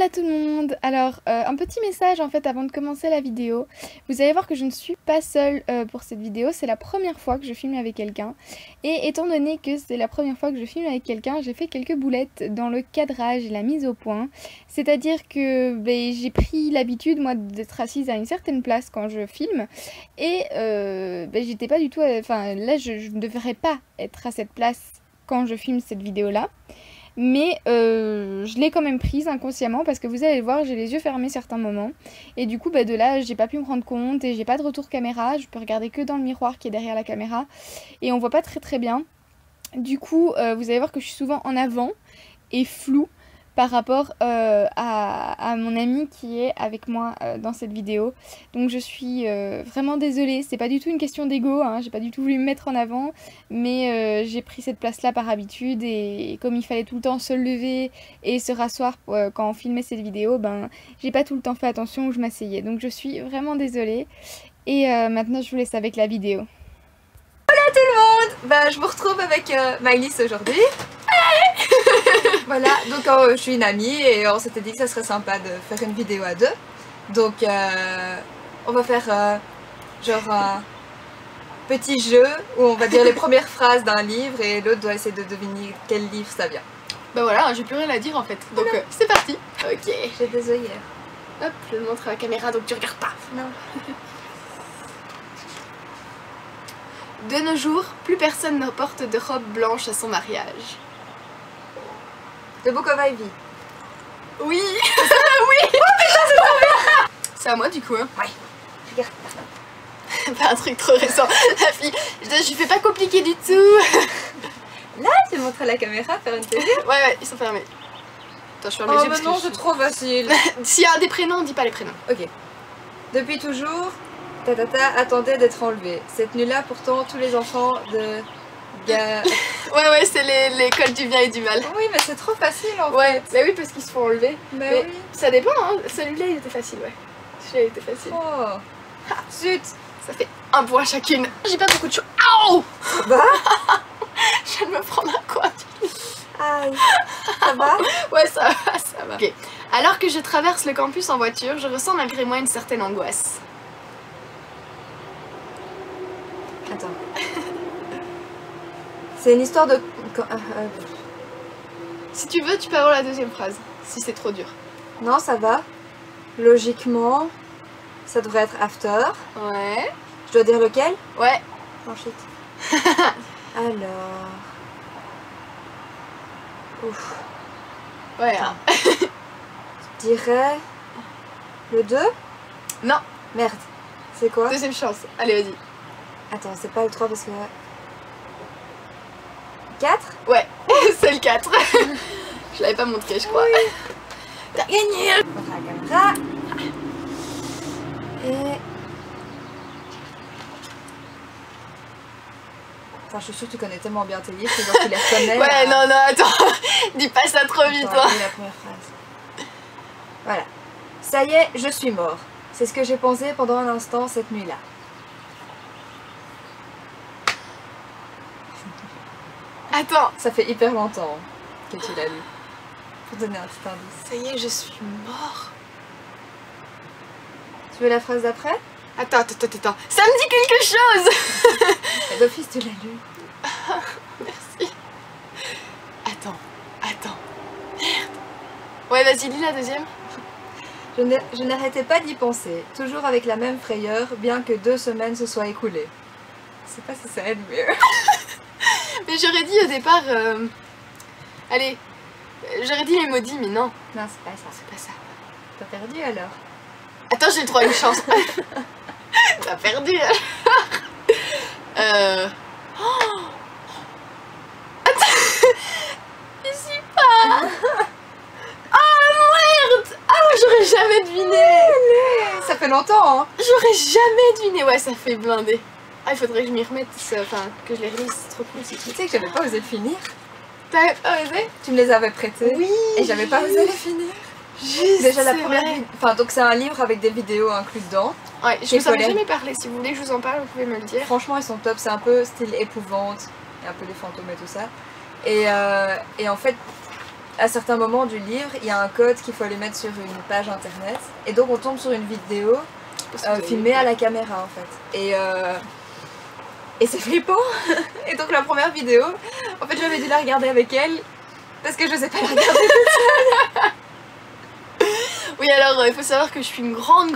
Hola tout le monde. Alors un petit message en fait avant de commencer la vidéo. Vous allez voir que je ne suis pas seule pour cette vidéo, c'est la première fois que je filme avec quelqu'un. Et étant donné que c'est la première fois que je filme avec quelqu'un, j'ai fait quelques boulettes dans le cadrage et la mise au point. C'est-à-dire que j'ai pris l'habitude moi d'être assise à une certaine place quand je filme. Et j'étais pas du tout... Enfin là je ne devrais pas être à cette place quand je filme cette vidéo là. Mais je l'ai quand même prise inconsciemment parce que vous allez le voir, j'ai les yeux fermés certains moments. Et du coup de là j'ai pas pu me rendre compte et j'ai pas de retour caméra. Je peux regarder que dans le miroir qui est derrière la caméra. Et on voit pas très bien. Du coup vous allez voir que je suis souvent en avant et floue par rapport à mon ami qui est avec moi dans cette vidéo. Donc je suis vraiment désolée, c'est pas du tout une question d'ego, hein, j'ai pas du tout voulu me mettre en avant, mais j'ai pris cette place là par habitude et comme il fallait tout le temps se lever et se rasseoir quand on filmait cette vidéo, j'ai pas tout le temps fait attention où je m'asseyais. Donc je suis vraiment désolée et maintenant je vous laisse avec la vidéo. Hola tout le monde, je vous retrouve avec Maëlys aujourd'hui. Voilà, donc je suis une amie et on s'était dit que ça serait sympa de faire une vidéo à deux. Donc on va faire genre un petit jeu où on va dire les premières phrases d'un livre et l'autre doit essayer de deviner quel livre ça vient. Bah voilà, j'ai plus rien à dire en fait, donc c'est parti. Ok. J'ai des œillères. Hop, je le montre à la caméra donc tu regardes pas. Non. De nos jours, plus personne ne porte de robe blanche à son mariage. The Book of Ivy. Oui. Oui. Oh putain, c'est trop bien. C'est à moi du coup hein. Ouais. Regarde. Pas un truc trop récent. La fille, je fais pas compliqué du tout. Là, tu montres à la caméra faire une télé. Ouais, ils sont fermés. Attends, je ferme les Oh yeux mais parce non, que c'est trop facile. S'il y a des prénoms, on dit pas les prénoms. Ok. Depuis toujours, attendait d'être enlevé. Cette nuit-là, pourtant, tous les enfants de... Ouais, c'est l'école du bien et du mal. Oui, mais c'est trop facile en Ouais, fait. mais oui, parce qu'ils se font enlever. Mais oui. Ça dépend, hein. Celui-là, il était facile, ouais. Celui-là, il était facile. Oh. Zut. Ça fait un point chacune. J'ai pas beaucoup de choses. Aouh. Ça va? Je viens de me prendre un coin. Aïe. Ça va? Ouais, ça va. Ok. Alors que je traverse le campus en voiture, je ressens malgré moi une certaine angoisse. Attends. C'est une histoire de... Si tu veux, tu peux avoir la deuxième phrase, si c'est trop dur. Non, ça va. Logiquement, ça devrait être after. Ouais. Je dois dire lequel? Ouais. Oh shit. Alors... Ouf. Ouais. Hein. Je dirais... Le 2? Non. Merde. C'est quoi? Deuxième chance. Allez, vas-y. Attends, c'est pas le 3 parce que... 4? Ouais, c'est le 4. Je l'avais pas montré, je crois. Oui. T'as gagné. On va la caméra. Et... Enfin, je suis sûre que tu connais tellement bien tes livres que genre tu les reconnais. Ouais, non, attends. Dis pas ça trop vite. Attends, la première phrase. Voilà. Ça y est, je suis mort. C'est ce que j'ai pensé pendant un instant cette nuit-là. Attends. Ça fait hyper longtemps que tu l'as lu. Pour donner un petit indice. Ça y est, je suis mort. Tu veux la phrase d'après? Attends. Ça me dit quelque chose. D'office, tu l'as lu. Merci. Attends. Merde. Ouais, vas-y, lis la deuxième. Je n'arrêtais pas d'y penser, toujours avec la même frayeur, bien que 2 semaines se soient écoulées. Je sais pas si ça aide mieux. Mais j'aurais dit au départ... Allez, j'aurais dit les maudits, mais non. Non, c'est pas ça. C'est pas ça. T'as perdu alors. Attends, j'ai le droit à une chance. T'as perdu. Oh. Attends. Je suis pas... Oh merde. Ah, j'aurais jamais deviné. Ça fait longtemps, hein. J'aurais jamais deviné. Ouais, ça fait blinder. Ah, il faudrait que je m'y remette, enfin, que je les relise, c'est trop cool. Tu sais que j'avais pas osé le finir. T'avais pas osé? Tu me les avais prêtés. Oui. Et j'avais pas osé les finir. Juste, déjà la première vidéo. Enfin, donc c'est un livre avec des vidéos incluses dedans. Ouais, je vous en ai jamais parlé. Si vous voulez que je vous en parle, vous pouvez me le dire. Franchement, ils sont top. C'est un peu style épouvante. Il y a un peu des fantômes et tout ça. Et en fait, à certains moments du livre, il y a un code qu'il faut aller mettre sur une page internet. Et donc on tombe sur une vidéo filmée à la caméra en fait. Et c'est flippant. Et donc la première vidéo, en fait j'avais dû la regarder avec elle parce que je sais pas la regarder toute seule. Oui, alors il faut savoir que je suis une grande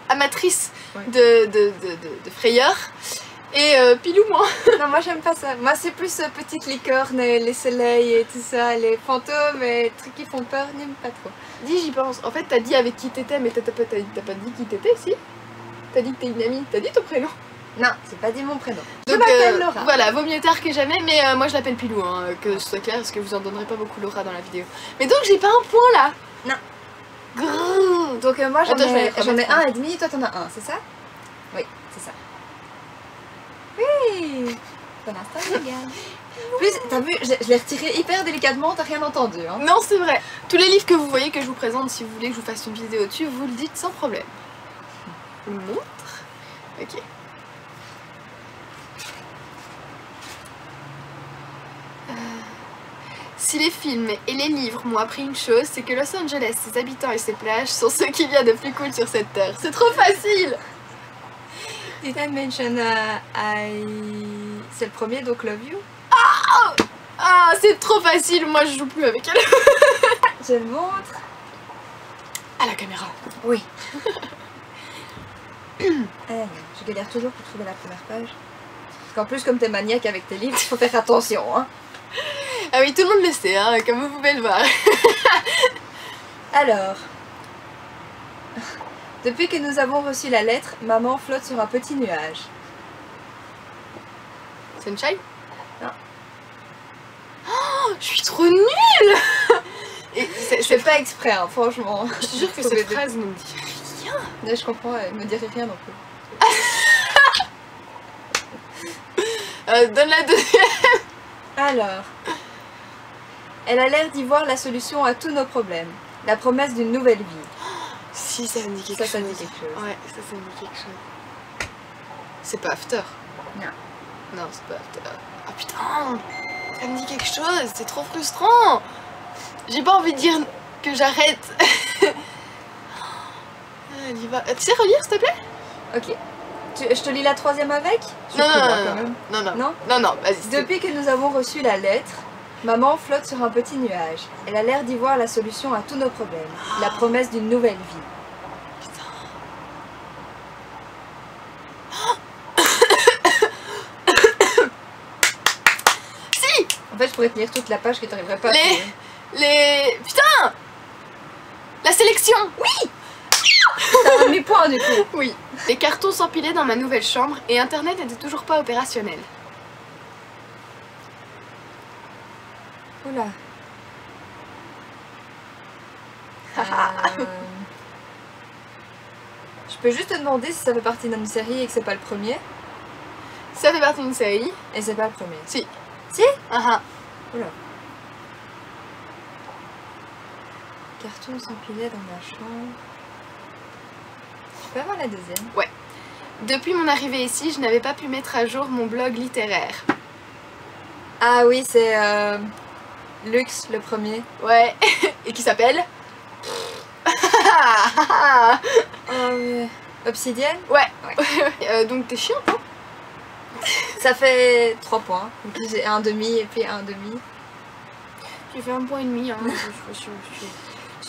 amatrice Ouais. de frayeur. Et Pilou, moi. Non, moi j'aime pas ça. Moi c'est plus petites licornes, les soleils et tout ça, les fantômes et les trucs qui font peur, n'aime pas trop. Dis, j'y pense. En fait, t'as dit avec qui t'étais, mais t'as pas dit qui t'étais, si? T'as dit que t'es une amie, t'as dit ton prénom? Non, j'ai pas dit mon prénom. Je Donc, m'appelle Laura. Voilà, vaut mieux tard que jamais, mais moi je l'appelle Pilou, hein, que ce soit clair, parce que vous en donnerez pas beaucoup Laura dans la vidéo. Mais donc j'ai pas un point là. Non. Grrr. Donc moi j'en Attends, je vais ai, aller j'en ai remettre un et demi, toi t'en as un, c'est ça? Oui, c'est ça. Oui. Ton instant légal. Plus, t'as vu, je l'ai retiré hyper délicatement, t'as rien entendu. Hein. Non, c'est vrai. Tous les livres que vous voyez que je vous présente, si vous voulez que je vous fasse une vidéo dessus, vous le dites sans problème. Je vous le montre. Ok. Si les films et les livres m'ont appris une chose, c'est que Los Angeles, ses habitants et ses plages sont ce qu'il y a de plus cool sur cette terre. C'est trop facile! Did I mention c'est le premier, donc Love You? Ah, c'est trop facile, moi je joue plus avec elle. Je le montre. À la caméra. Oui. Je galère toujours pour trouver la première page. Parce qu'en plus, comme t'es maniaque avec tes livres, il faut faire attention. Hein. Ah oui, tout le monde le sait, hein, comme vous pouvez le voir. Alors, depuis que nous avons reçu la lettre, maman flotte sur un petit nuage. Sunshine? Non. Oh, je suis trop nulle. Et C'est pas exprès, hein, franchement. je te jure que Trouver cette des- phrase ne me dit rien. Mais je comprends, elle me dirait rien non plus. Donne la deuxième. Alors, elle a l'air d'y voir la solution à tous nos problèmes. La promesse d'une nouvelle vie. Si, ça me dit quelque chose. Ça me dit quelque chose. Ouais, ça me dit quelque chose. C'est pas After. Non. Non, c'est pas After. Ah putain, ça me dit quelque chose, c'est trop frustrant. J'ai pas envie de dire que j'arrête. Elle y va. Tu sais relire, s'il te plaît? Ok. Je te lis la troisième avec? Je suis Non, cool, non, hein, non, quand même. non, non, Non? non, non, vas-y. c'est- Depuis que nous avons reçu la lettre, maman flotte sur un petit nuage. Elle a l'air d'y voir la solution à tous nos problèmes. La promesse d'une nouvelle vie. Si. En fait, je pourrais te lire toute la page que t'arriverais pas à Les... trouver. Putain. La sélection. Oui. T'as un demi-point du coup. Oui. Les cartons s'empilaient dans ma nouvelle chambre et Internet n'était toujours pas opérationnel. Oula. Je peux juste te demander si ça fait partie d'une série et que c'est pas le premier. Ça fait partie d'une série. Et c'est pas le premier. Si. Si? Ah Oula. Carton s'empilait dans ma chambre. Je peux avoir la deuxième? Depuis mon arrivée ici, je n'avais pas pu mettre à jour mon blog littéraire. Ah oui, c'est Lux le premier. Ouais. Et qui s'appelle Oh oui. Obsidienne? Ouais. Donc t'es chiante, hein? Ça fait 3 points. Donc j'ai un demi et puis un demi. J'ai fait 1,5 point. Hein.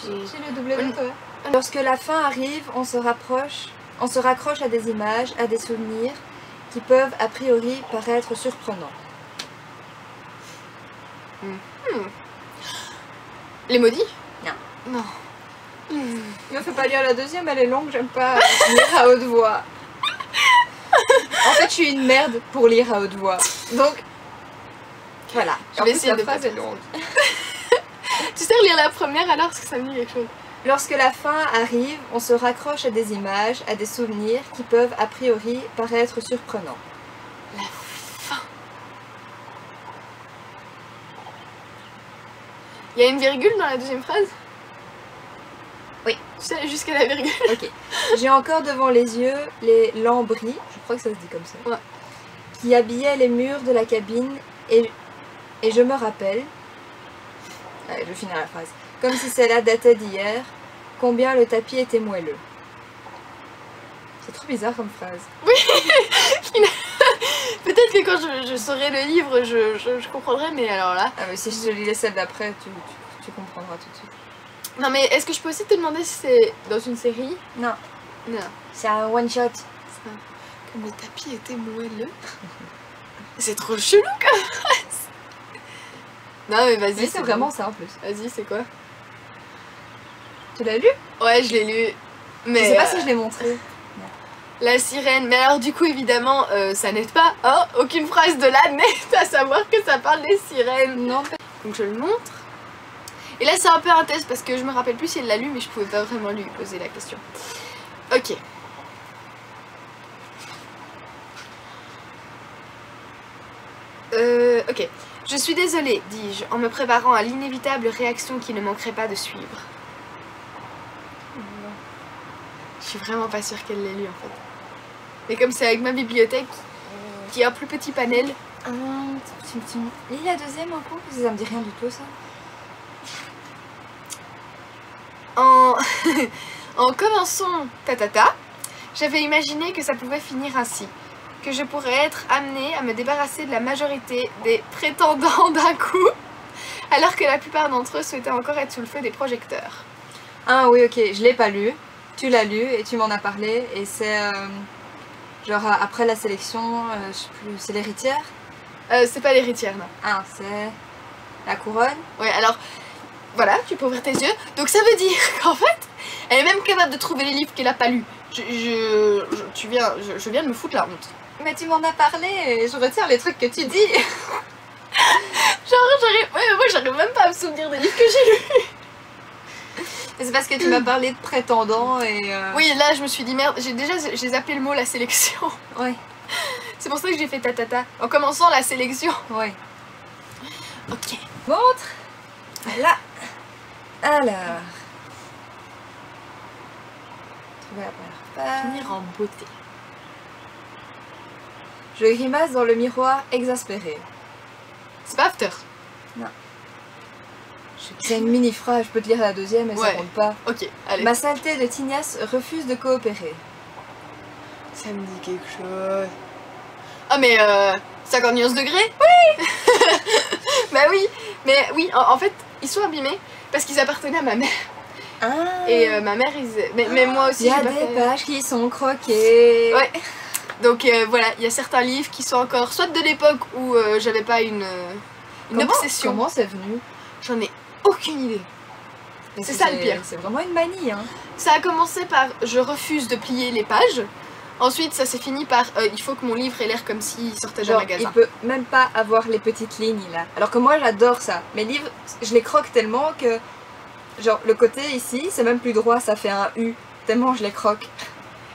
J'ai le double de toi. Lorsque la fin arrive, on se raccroche à des images, à des souvenirs qui peuvent a priori paraître surprenants. Les maudits? Non. Non. Il me fait pas lire la deuxième, elle est longue, j'aime pas lire à haute voix. En fait, je suis une merde pour lire à haute voix. Donc, voilà. Je En vais plus, essayer la de phrase pas est te- longue. Tu sais relire la première alors parce que ça me dit quelque chose. Lorsque la fin arrive, on se raccroche à des images, à des souvenirs qui peuvent a priori paraître surprenants. La fin. Il y a une virgule dans la deuxième phrase? Oui. Tu sais, jusqu'à la virgule. Ok. J'ai encore devant les yeux les lambris, je crois que ça se dit comme ça, Ouais. qui habillaient les murs de la cabine et et je me rappelle... Allez, je vais finir la phrase. Comme si celle-là datait d'hier, combien le tapis était moelleux. C'est trop bizarre comme phrase. Oui. Peut-être que quand je saurai le livre, je comprendrai, mais alors là... Ah mais si je te lis les celles d'après, tu comprendras tout de suite. Non mais est-ce que je peux aussi te demander si c'est dans une série? Non. Non. C'est un one-shot. Comme le tapis était moelleux. C'est trop chelou comme phrase. Non mais vas-y. Mais c'est vraiment ça en plus. Vas-y, c'est quoi? Tu l'as lu? Ouais, je l'ai lu. Mais je sais pas si je l'ai montré. La sirène, mais alors du coup évidemment ça n'aide pas, hein, aucune phrase de là n'aide à savoir que ça parle des sirènes. Non. Donc je le montre. Et là c'est un peu un test parce que je me rappelle plus si elle l'a lu mais je pouvais pas vraiment lui poser la question. Ok. Ok. Je suis désolée, dis-je, en me préparant à l'inévitable réaction qui ne manquerait pas de suivre. Je suis vraiment pas sûre qu'elle l'ait lu en fait. Mais comme c'est avec ma bibliothèque, qui a un plus petit panel. Tu lis la deuxième un coup? Ça me dit rien du tout ça. En commençant tatata, j'avais imaginé que ça pouvait finir ainsi. Que je pourrais être amenée à me débarrasser de la majorité des prétendants d'un coup, alors que la plupart d'entre eux souhaitaient encore être sous le feu des projecteurs. Ah oui, ok, je l'ai pas lu. Tu l'as lu et tu m'en as parlé et c'est genre après la sélection, je sais plus, c'est l'héritière? C'est pas l'héritière, non. Ah, c'est la couronne? Ouais, alors, voilà, tu peux ouvrir tes yeux. Donc ça veut dire qu'en fait, elle est même capable de trouver les livres qu'elle a pas lus. Je viens de me foutre la honte. Mais tu m'en as parlé et je retiens les trucs que tu dis. Genre, j'arrive même pas à me souvenir des livres que j'ai lus. C'est parce que tu m'as parlé de prétendants et... Oui, là je me suis dit merde, j'ai zappé le mot la sélection. Ouais. C'est pour ça que j'ai fait tatata, en commençant la sélection. Ouais. Ok. Montre. Voilà. Alors. Trouver la première page. Finir en beauté. Je grimace dans le miroir exaspéré. C'est pas after. C'est une mini phrase, je peux te lire la deuxième mais Ouais. ça compte pas. Ok, allez. Ma saleté de Tignasse refuse de coopérer. Ça me dit quelque chose. Ah mais 50 nuances degrés? Oui. Bah oui, mais oui, en fait, ils sont abîmés parce qu'ils appartenaient à ma mère. Ah. Et ma mère, mais moi aussi, il y a j'ai pas des fait- pages qui sont croquées. Ouais. Donc voilà, il y a certains livres qui sont encore soit de l'époque où j'avais pas une obsession. Comment c'est venu? J'en ai aucune idée. Parce C'est que ça le pire. C'est vraiment une manie, hein. Ça a commencé par je refuse de plier les pages. Ensuite, ça s'est fini par il faut que mon livre ait l'air comme s'il sortait d'un Genre, magasin. il peut même pas avoir les petites lignes là. Alors que moi j'adore ça. Mes livres, je les croque tellement que... Genre, le côté ici, c'est même plus droit, ça fait un U. Tellement je les croque.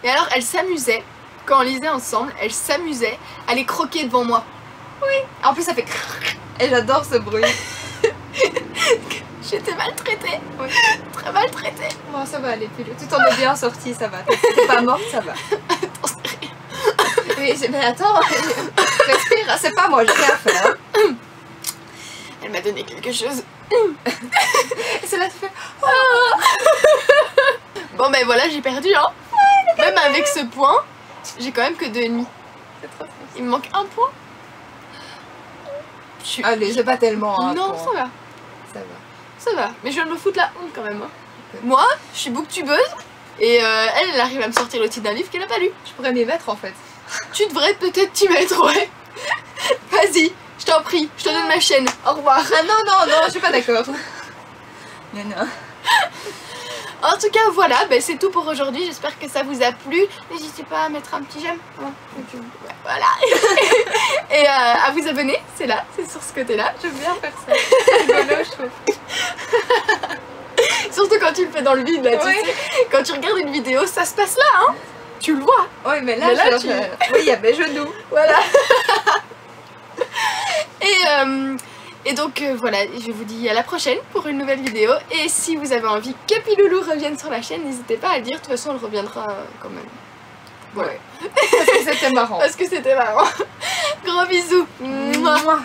Et alors, elle s'amusait, quand on lisait ensemble, elle s'amusait à les croquer devant moi. En plus ça fait crrrr. Et j'adore ce bruit. J'étais maltraitée. Oui. Très maltraitée. Bon, ça va aller, tu t'en es bien sortie, ça va. T'es pas morte, ça va. Attends, c'est rien. Mais attends, respire, c'est pas moi, j'ai rien à faire. Elle m'a donné quelque chose. Et c'est là tu fais... Bon ben voilà, j'ai perdu hein. Même avec ce point, j'ai quand même que 2,5. C'est trop triste. Il me manque un point. Allez, c'est pas tellement un Non, point. ça va. Ça va. Ça va. Mais je viens de me foutre la honte quand même. Hein. Moi, je suis booktubeuse. Et elle arrive à me sortir le titre d'un livre qu'elle n'a pas lu. Je pourrais m'y mettre en fait. Tu devrais peut-être t'y mettre, ouais. Vas-y, je t'en prie, je te donne ma chaîne. Au revoir. Ah non, je suis pas d'accord. Non. En tout cas, voilà, ben, c'est tout pour aujourd'hui. J'espère que ça vous a plu. N'hésitez pas à mettre un petit j'aime. Hein. Voilà. Et à vous abonner, c'est là, c'est sur ce côté-là. J'aime bien faire ça. C'est rigolo, je trouve. Surtout quand tu le fais dans le vide, là, tu Oui. sais. Quand tu regardes une vidéo, ça se passe là, hein. Tu le vois. Oui, mais là, Mais là, oui, il y a mes genoux. Voilà. Et donc voilà, je vous dis à la prochaine pour une nouvelle vidéo. Et si vous avez envie que Piloulou revienne sur la chaîne, n'hésitez pas à le dire. De toute façon, elle reviendra quand même. Voilà. Parce que c'était marrant. Parce que c'était marrant. Gros bisous. Mouah.